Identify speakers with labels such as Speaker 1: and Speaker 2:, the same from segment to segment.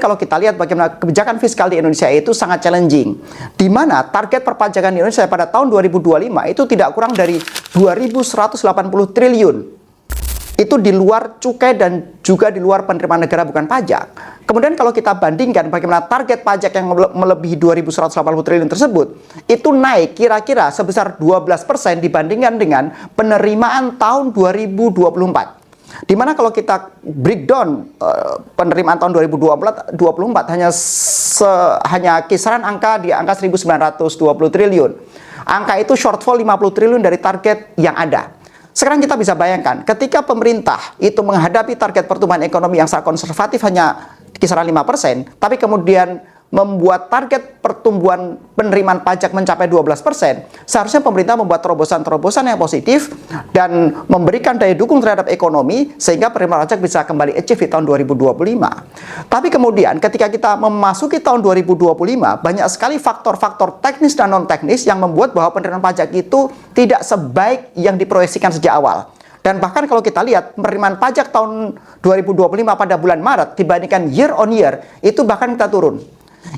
Speaker 1: kalau kita lihat bagaimana kebijakan fiskal di Indonesia itu sangat challenging, di mana target perpajakan di Indonesia pada tahun 2025 itu tidak kurang dari 2.180 triliun. Itu di luar cukai dan juga di luar penerimaan negara bukan pajak. Kemudian kalau kita bandingkan bagaimana target pajak yang melebihi 2.180 triliun tersebut, itu naik kira-kira sebesar 12% dibandingkan dengan penerimaan tahun 2024. Dimana kalau kita breakdown penerimaan tahun 2024 hanya kisaran angka di angka 1.920 triliun. Angka itu shortfall 50 triliun dari target yang ada. Sekarang kita bisa bayangkan, ketika pemerintah itu menghadapi target pertumbuhan ekonomi yang sangat konservatif hanya kisaran 5%, tapi kemudian membuat target pertumbuhan penerimaan pajak mencapai 12%, seharusnya pemerintah membuat terobosan-terobosan yang positif dan memberikan daya dukung terhadap ekonomi sehingga penerimaan pajak bisa kembali achieve di tahun 2025. Tapi kemudian ketika kita memasuki tahun 2025, banyak sekali faktor-faktor teknis dan non-teknis yang membuat bahwa penerimaan pajak itu tidak sebaik yang diproyeksikan sejak awal. Dan bahkan kalau kita lihat penerimaan pajak tahun 2025 pada bulan Maret dibandingkan year on year, itu bahkan kita turun.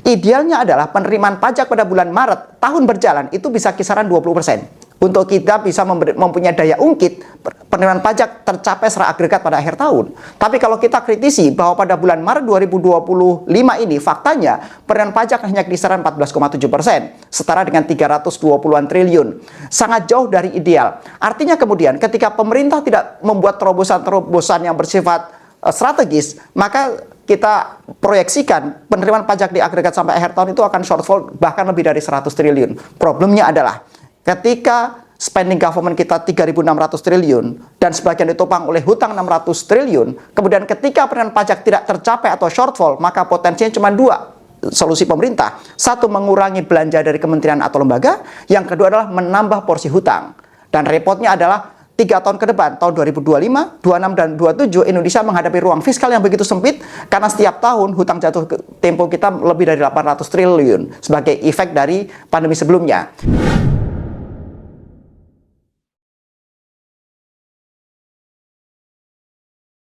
Speaker 1: Idealnya adalah penerimaan pajak pada bulan Maret tahun berjalan itu bisa kisaran 20%. Untuk kita bisa mempunyai daya ungkit penerimaan pajak tercapai secara agregat pada akhir tahun. Tapi kalau kita kritisi bahwa pada bulan Maret 2025 ini faktanya penerimaan pajak hanya kisaran 14,7%, setara dengan 320-an triliun. Sangat jauh dari ideal. Artinya kemudian ketika pemerintah tidak membuat terobosan-terobosan yang bersifat strategis, maka kita proyeksikan penerimaan pajak di agregat sampai akhir tahun itu akan shortfall bahkan lebih dari 100 triliun. Problemnya adalah ketika spending government kita 3.600 triliun dan sebagian ditopang oleh hutang 600 triliun, kemudian ketika penerimaan pajak tidak tercapai atau shortfall, maka potensinya cuma dua solusi pemerintah. Satu, mengurangi belanja dari kementerian atau lembaga. Yang kedua adalah menambah porsi hutang. Dan repotnya adalah 3 tahun ke depan, tahun 2025, 26, dan 27, Indonesia menghadapi ruang fiskal yang begitu sempit karena setiap tahun hutang jatuh tempo kita lebih dari 800 triliun sebagai efek dari pandemi sebelumnya.